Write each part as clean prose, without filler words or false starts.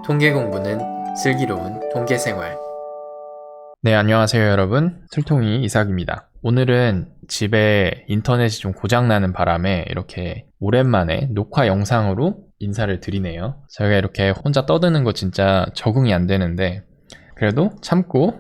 통계 공부는 슬기로운 통계생활. 네, 안녕하세요 여러분. 틀통이 이삭입니다. 오늘은 집에 인터넷이 좀 고장나는 바람에 이렇게 오랜만에 녹화 영상으로 인사를 드리네요. 저희가 이렇게 혼자 떠드는 거 진짜 적응이 안 되는데 그래도 참고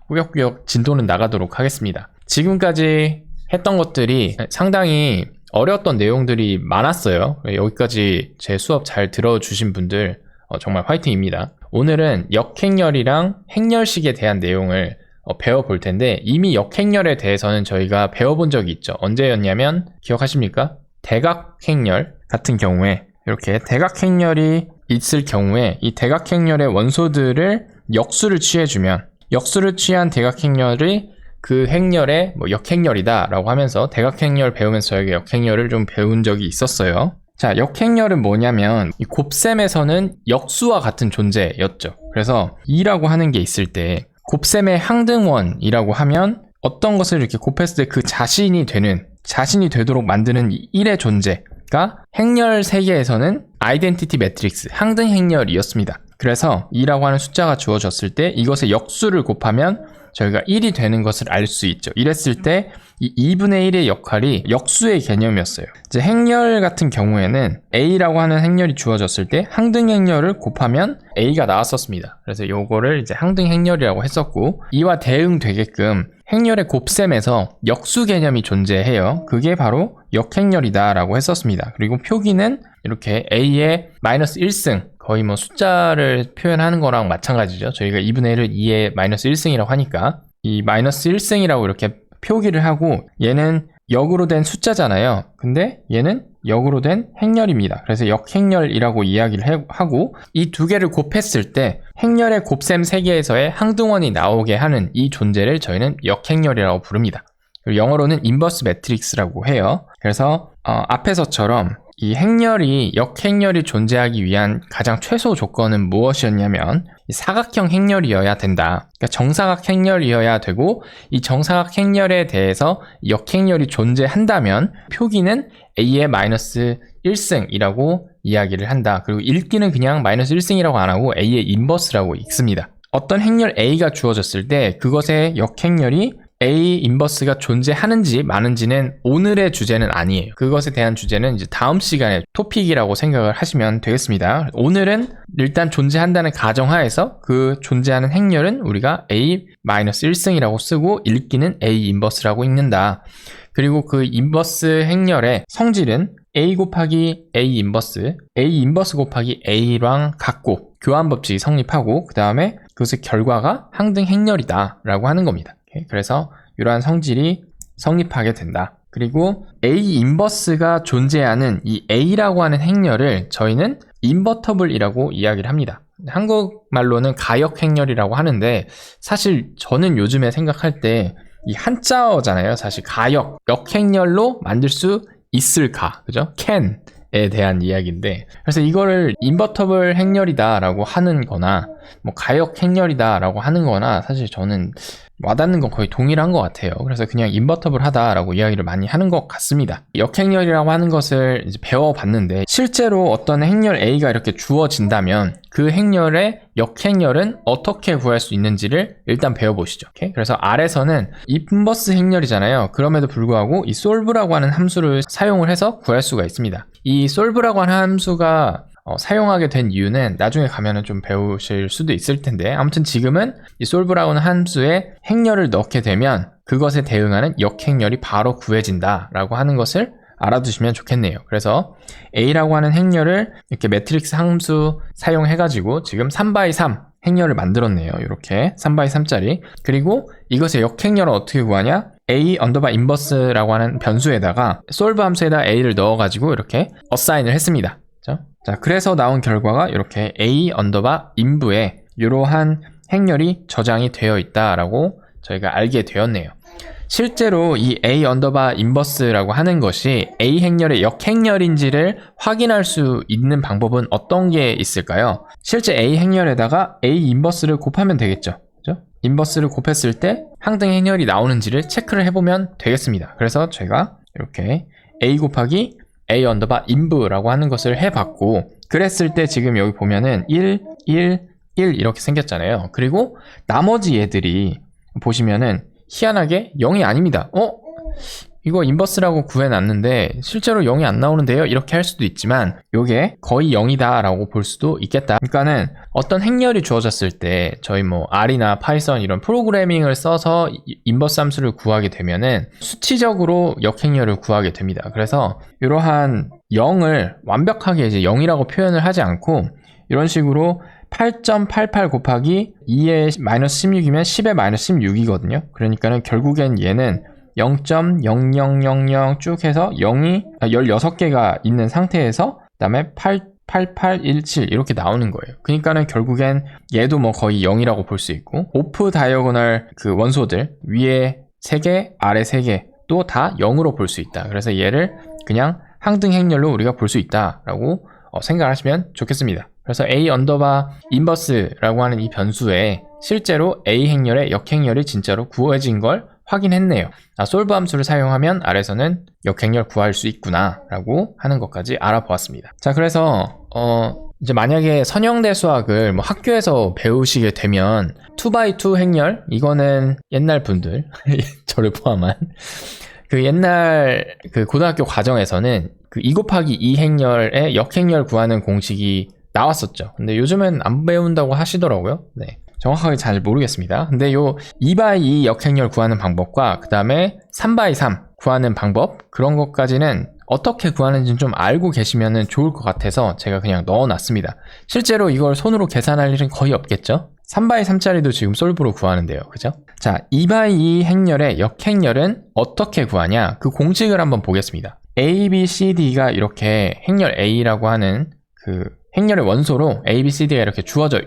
꾸역꾸역 진도는 나가도록 하겠습니다. 지금까지 했던 것들이 상당히 어려웠던 내용들이 많았어요. 여기까지 제 수업 잘 들어주신 분들 정말 화이팅입니다. 오늘은 역행렬이랑 행렬식에 대한 내용을 배워볼 텐데 이미 역행렬에 대해서는 저희가 배워본 적이 있죠. 언제였냐면 기억하십니까? 대각행렬 같은 경우에 이렇게 대각행렬이 있을 경우에 이 대각행렬의 원소들을 역수를 취해주면 역수를 취한 대각행렬이 그 행렬의 역행렬이다 라고 하면서 대각행렬 배우면서 저희가 역행렬을 좀 배운 적이 있었어요. 자, 역행렬은 뭐냐면 이 곱셈에서는 역수와 같은 존재였죠. 그래서 2라고 하는 게 있을 때 곱셈의 항등원이라고 하면 어떤 것을 이렇게 곱했을 때 그 자신이 되도록 만드는 1의 존재가 행렬 세계에서는 아이덴티티 매트릭스, 항등 행렬이었습니다. 그래서 2라고 하는 숫자가 주어졌을 때 이것의 역수를 곱하면 저희가 1이 되는 것을 알 수 있죠. 이랬을 때 이 2분의 1의 역할이 역수의 개념이었어요. 이제 행렬 같은 경우에는 A라고 하는 행렬이 주어졌을 때 항등 행렬을 곱하면 A가 나왔었습니다. 그래서 요거를 이제 항등 행렬이라고 했었고 이와 대응되게끔 행렬의 곱셈에서 역수 개념이 존재해요. 그게 바로 역행렬이다 라고 했었습니다. 그리고 표기는 이렇게 A의 마이너스 1승 거의 숫자를 표현하는 거랑 마찬가지죠. 저희가 2분의 1을 2의 마이너스 1승이라고 하니까 이 마이너스 1승이라고 이렇게 표기를 하고 얘는 역으로 된 숫자잖아요. 근데 얘는 역으로 된 행렬입니다. 그래서 역행렬이라고 이야기를 하고 이 두 개를 곱했을 때 행렬의 곱셈 세계에서의 항등원이 나오게 하는 이 존재를 저희는 역행렬이라고 부릅니다. 그리고 영어로는 인버스 매트릭스라고 해요. 그래서 앞에서처럼 이 행렬이 역행렬이 존재하기 위한 가장 최소 조건은 무엇이었냐면 이 사각형 행렬이어야 된다. 그러니까 정사각 행렬이어야 되고 이 정사각 행렬에 대해서 역행렬이 존재한다면 표기는 A의 마이너스 1승이라고 이야기를 한다. 그리고 읽기는 그냥 마이너스 1승이라고 안 하고 A의 인버스라고 읽습니다. 어떤 행렬 A가 주어졌을 때 그것의 역행렬이 A 인버스가 존재하는지 마는지는 오늘의 주제는 아니에요. 그것에 대한 주제는 이제 다음 시간에 토픽이라고 생각을 하시면 되겠습니다. 오늘은 일단 존재한다는 가정하에서 그 존재하는 행렬은 우리가 A-1승이라고 쓰고 읽기는 A 인버스라고 읽는다. 그리고 그 인버스 행렬의 성질은 A 곱하기 A 인버스 곱하기 A랑 같고 교환 법칙이 성립하고 그 다음에 그것의 결과가 항등 행렬이다 라고 하는 겁니다. 그래서 이러한 성질이 성립하게 된다. 그리고 A 인버스가 존재하는 이 A라고 하는 행렬을 저희는 인버터블이라고 이야기를 합니다. 한국말로는 가역 행렬이라고 하는데 사실 저는 요즘에 생각할 때 이 한자어잖아요. 사실 가역, 역행렬로 만들 수 있을까? 그죠? can에 대한 이야기인데 그래서 이거를 인버터블 행렬이다 라고 하는 거나 가역 행렬이다 라고 하는 거나 사실 저는 와닿는 건 거의 동일한 것 같아요. 그래서 그냥 인버터블 하다라고 이야기를 많이 하는 것 같습니다. 역행렬이라고 하는 것을 이제 배워봤는데 실제로 어떤 행렬 A가 이렇게 주어진다면 그 행렬의 역행렬은 어떻게 구할 수 있는지를 일단 배워보시죠. 오케이? 그래서 아래서는 인버스 행렬이잖아요. 그럼에도 불구하고 이 solve라고 하는 함수를 사용을 해서 구할 수가 있습니다. 이 solve라고 하는 함수가 사용하게 된 이유는 나중에 가면은 좀 배우실 수도 있을 텐데 아무튼 지금은 이 solve라고 하는 함수에 행렬을 넣게 되면 그것에 대응하는 역행렬이 바로 구해진다 라고 하는 것을 알아두시면 좋겠네요. 그래서 A라고 하는 행렬을 이렇게 매트릭스 함수 사용해가지고 지금 3x3 행렬을 만들었네요. 이렇게 3x3짜리. 그리고 이것의 역행렬은 어떻게 구하냐? A 언더바 인버스라고 하는 변수에다가 solve 함수에다 A를 넣어가지고 이렇게 assign을 했습니다. 자, 그래서 나온 결과가 이렇게 A 언더바 인부에 이러한 행렬이 저장이 되어 있다라고 저희가 알게 되었네요. 실제로 이 A 언더바 인버스라고 하는 것이 A 행렬의 역행렬인지를 확인할 수 있는 방법은 어떤 게 있을까요? 실제 A 행렬에다가 A 인버스를 곱하면 되겠죠. 그죠? 인버스를 곱했을 때 항등 행렬이 나오는지를 체크를 해보면 되겠습니다. 그래서 제가 이렇게 A 곱하기 A 언더바 인브라고 하는 것을 해봤고 그랬을 때 지금 여기 보면은 1, 1, 1 이렇게 생겼잖아요. 그리고 나머지 얘들이 보시면은 희한하게 0이 아닙니다. 이거 인버스라고 구해놨는데 실제로 0이 안 나오는데요? 이렇게 할 수도 있지만 이게 거의 0이다 라고 볼 수도 있겠다. 그러니까는 어떤 행렬이 주어졌을 때 저희 뭐 R이나 파이썬 이런 프로그래밍을 써서 인버스 함수를 구하게 되면은 수치적으로 역행렬을 구하게 됩니다. 그래서 이러한 0을 완벽하게 이제 0이라고 표현을 하지 않고 이런 식으로 8.88 곱하기 2의 마이너스 16이면 10의 마이너스 16이거든요. 그러니까는 결국엔 얘는 0.0000 쭉 해서 0이 16개가 있는 상태에서 그 다음에 88817 이렇게 나오는 거예요. 그러니까는 결국엔 얘도 뭐 거의 0이라고 볼 수 있고 오프 다이어고널 그 원소들 위에 3개 아래 3개 또 다 0으로 볼 수 있다. 그래서 얘를 그냥 항등 행렬로 우리가 볼 수 있다라고 생각하시면 좋겠습니다. 그래서 A 언더바 인버스라고 하는 이 변수에 실제로 A 행렬의 역행렬이 진짜로 구해진 걸 확인했네요. 솔브 함수를 사용하면 R에서는 역행렬 구할 수 있구나 라고 하는 것까지 알아보았습니다. 자, 그래서 이제 만약에 선형대 수학을 뭐 학교에서 배우시게 되면 2x2 행렬, 이거는 옛날 분들 저를 포함한 그 옛날 그 고등학교 과정에서는 그 2 곱하기 2 행렬의 역행렬 구하는 공식이 나왔었죠. 근데 요즘은 안 배운다고 하시더라고요. 네. 정확하게 잘 모르겠습니다. 근데 요 2x2 역행렬 구하는 방법과 그 다음에 3x3 구하는 방법, 그런 것까지는 어떻게 구하는지는 좀 알고 계시면 좋을 것 같아서 제가 그냥 넣어놨습니다. 실제로 이걸 손으로 계산할 일은 거의 없겠죠? 3x3짜리도 지금 솔브로 구하는데요. 그죠? 자, 2x2 행렬의 역행렬은 어떻게 구하냐? 그 공식을 한번 보겠습니다. A, B, C, D가 이렇게 행렬 A라고 하는 그 행렬의 원소로 A, B, C, D가 이렇게 주어져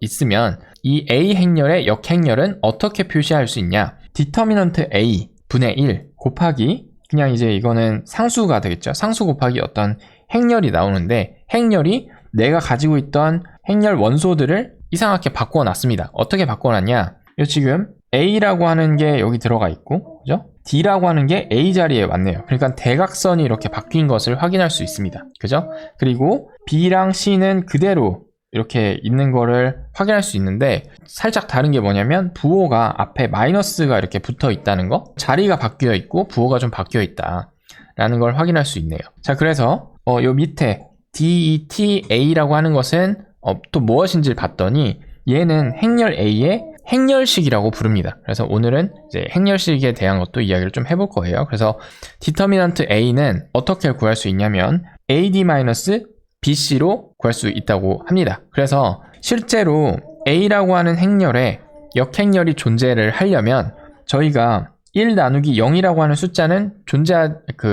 있으면 이 A 행렬의 역행렬은 어떻게 표시할 수 있냐? 디터미넌트 A 분의 1 곱하기, 그냥 이제 이거는 상수가 되겠죠. 상수 곱하기 어떤 행렬이 나오는데, 행렬이 내가 가지고 있던 행렬 원소들을 이상하게 바꿔놨습니다. 어떻게 바꿔놨냐? 지금 A라고 하는 게 여기 들어가 있고, 그죠? D라고 하는 게 A 자리에 왔네요. 그러니까 대각선이 이렇게 바뀐 것을 확인할 수 있습니다. 그죠? 그리고 B랑 C는 그대로 이렇게 있는 거를 확인할 수 있는데, 살짝 다른 게 뭐냐면 부호가 앞에 마이너스가 이렇게 붙어 있다는 거, 자리가 바뀌어 있고 부호가 좀 바뀌어 있다 라는 걸 확인할 수 있네요. 자, 그래서 요 밑에 DETA라고 하는 것은 또 무엇인지를 봤더니 얘는 행렬 A의 행렬식이라고 부릅니다. 그래서 오늘은 이제 행렬식에 대한 것도 이야기를 좀 해볼 거예요. 그래서 디터미넌트 A는 어떻게 구할 수 있냐면 AD-BC로 구할 수 있다고 합니다. 그래서 실제로 A라고 하는 행렬에 역행렬이 존재를 하려면 저희가 1 나누기 0이라고 하는 숫자는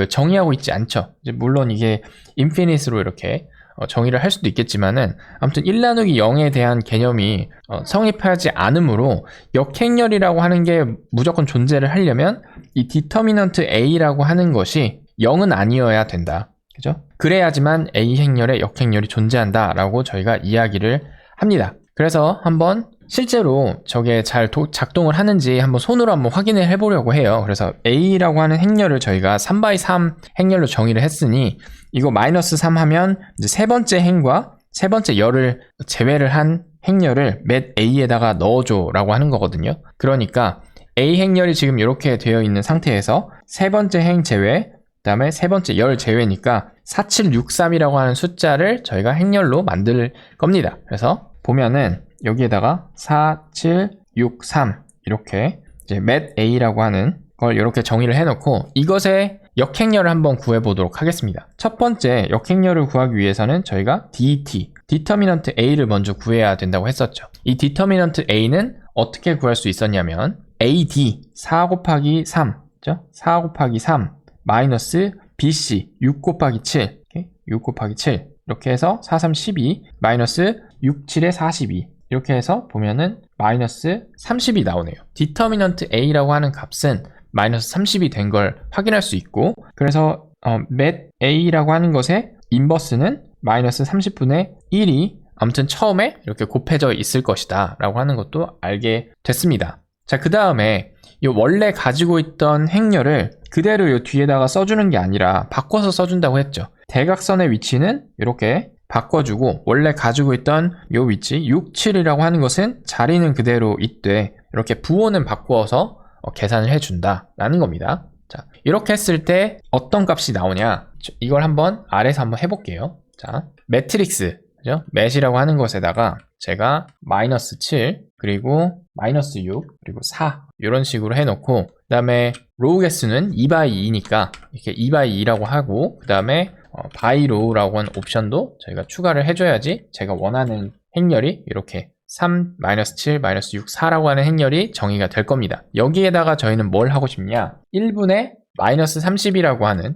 정의하고 있지 않죠. 이제 물론 이게 인피니트로 이렇게 정의를 할 수도 있겠지만은, 아무튼 1 나누기 0에 대한 개념이 성립하지 않으므로 역행렬이라고 하는 게 무조건 존재를 하려면 이 디터미넌트 A라고 하는 것이 0은 아니어야 된다. 그죠? 그래야지만 A 행렬에 역행렬이 존재한다 라고 저희가 이야기를 합니다. 그래서 한번 실제로 저게 잘 작동을 하는지 한번 손으로 한번 확인을 해보려고 해요. 그래서 A라고 하는 행렬을 저희가 3x3 행렬로 정의를 했으니, 이거 마이너스 3 하면 이제 세 번째 행과 세 번째 열을 제외를 한 행렬을 맷 A에다가 넣어줘 라고 하는 거거든요. 그러니까 A 행렬이 지금 이렇게 되어 있는 상태에서 세 번째 행 제외, 그 다음에 세 번째 열 제외니까 4763이라고 하는 숫자를 저희가 행렬로 만들 겁니다. 그래서 보면은 여기에다가 4763 이렇게 이제 맷 A라고 하는 걸 이렇게 정의를 해놓고 이것의 역행렬을 한번 구해보도록 하겠습니다. 첫 번째 역행렬을 구하기 위해서는 저희가 DET, 디터미넌트 A를 먼저 구해야 된다고 했었죠. 이 디터미넌트 A는 어떻게 구할 수 있었냐면 AD 4 곱하기 3, 그죠? 4 곱하기 3 마이너스 BC 6 곱하기 7, 6 곱하기 7 이렇게 해서 4, 3, 12 마이너스 6, 7에 42 이렇게 해서 보면은 마이너스 30이 나오네요. 디터미넌트 A라고 하는 값은 마이너스 30이 된 걸 확인할 수 있고, 그래서 맷 A라고 하는 것의 인버스는 마이너스 30분의 1이 아무튼 처음에 이렇게 곱해져 있을 것이다 라고 하는 것도 알게 됐습니다. 자, 그 다음에 이 원래 가지고 있던 행렬을 그대로 이 뒤에다가 써주는 게 아니라 바꿔서 써준다고 했죠. 대각선의 위치는 이렇게 바꿔주고 원래 가지고 있던 요 위치 6, 7이라고 하는 것은 자리는 그대로 있되 이렇게 부호는 바꾸어서 계산을 해준다 라는 겁니다. 자, 이렇게 했을 때 어떤 값이 나오냐, 이걸 한번 아래에서 한번 해볼게요. 자, 매트릭스, 그죠? 맷이라고 하는 것에다가 제가 마이너스 7 그리고 마이너스 6 그리고 4 이런 식으로 해놓고, 그 다음에 로우 개수는 2x2니까 이렇게 2x2라고 하고, 그 다음에 by row라고 하는 옵션도 저희가 추가를 해줘야지 제가 원하는 행렬이 이렇게 3, 마이너스 7, 마이너스 6, 4라고 하는 행렬이 정의가 될 겁니다. 여기에다가 저희는 뭘 하고 싶냐, 1분의 마이너스 30이라고 하는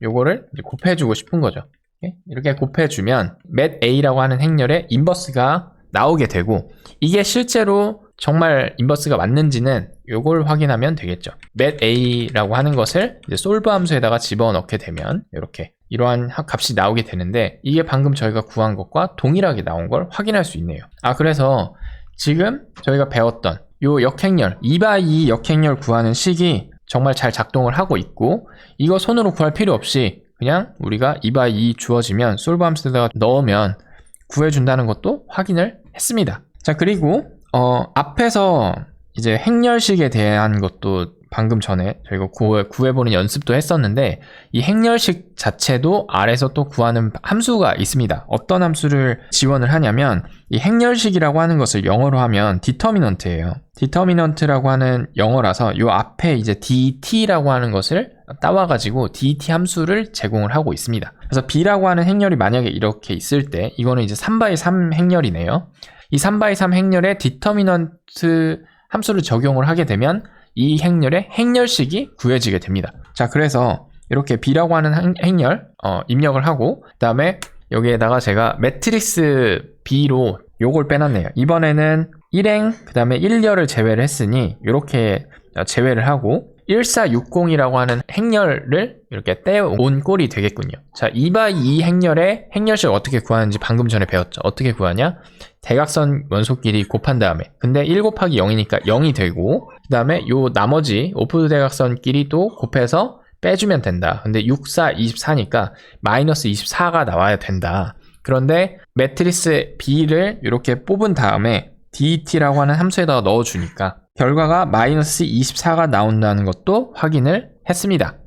요거를 이제 곱해주고 싶은 거죠. 이렇게 곱해주면 맷 A라고 하는 행렬의 인버스가 나오게 되고, 이게 실제로 정말 인버스가 맞는지는 요걸 확인하면 되겠죠. 맷 A라고 하는 것을 이제 솔브 함수에다가 집어넣게 되면 이렇게 이러한 값이 나오게 되는데, 이게 방금 저희가 구한 것과 동일하게 나온 걸 확인할 수 있네요. 그래서 지금 저희가 배웠던 요 역행렬 2x2 역행렬 구하는 식이 정말 잘 작동을 하고 있고, 이거 손으로 구할 필요 없이 그냥 우리가 2x2 주어지면 솔브 함수에다가 넣으면 구해준다는 것도 확인을 했습니다. 자, 그리고 앞에서 이제 행렬식에 대한 것도 방금 전에 저희가 구해보는 연습도 했었는데, 이 행렬식 자체도 아래에서 또 구하는 함수가 있습니다. 어떤 함수를 지원을 하냐면, 이 행렬식이라고 하는 것을 영어로 하면 디터미넌트예요. 디터미넌트라고 하는 영어라서 요 앞에 이제 DT라고 하는 것을 따와가지고 DT 함수를 제공을 하고 있습니다. 그래서 B라고 하는 행렬이 만약에 이렇게 있을 때, 이거는 이제 3x3 행렬이네요. 이 3x3 행렬에 디터미넌트 함수를 적용을 하게 되면 이 행렬의 행렬식이 구해지게 됩니다. 자, 그래서 이렇게 B라고 하는 행렬 입력을 하고, 그 다음에 여기에다가 제가 매트릭스 B로 요걸 빼놨네요. 이번에는 1행 그 다음에 1열을 제외를 했으니 이렇게 제외를 하고 1460이라고 하는 행렬을 이렇게 떼온 꼴이 되겠군요. 자, 2x2 행렬의 행렬식 어떻게 구하는지 방금 전에 배웠죠. 어떻게 구하냐? 대각선 원소끼리 곱한 다음에, 근데 1 곱하기 0이니까 0이 되고, 그 다음에 요 나머지 오프드 대각선끼리도 곱해서 빼주면 된다. 근데 6, 4, 24니까 마이너스 24가 나와야 된다. 그런데 매트리스 B를 이렇게 뽑은 다음에 DT라고 하는 함수에다가 넣어주니까 결과가 마이너스 24가 나온다는 것도 확인을 했습니다.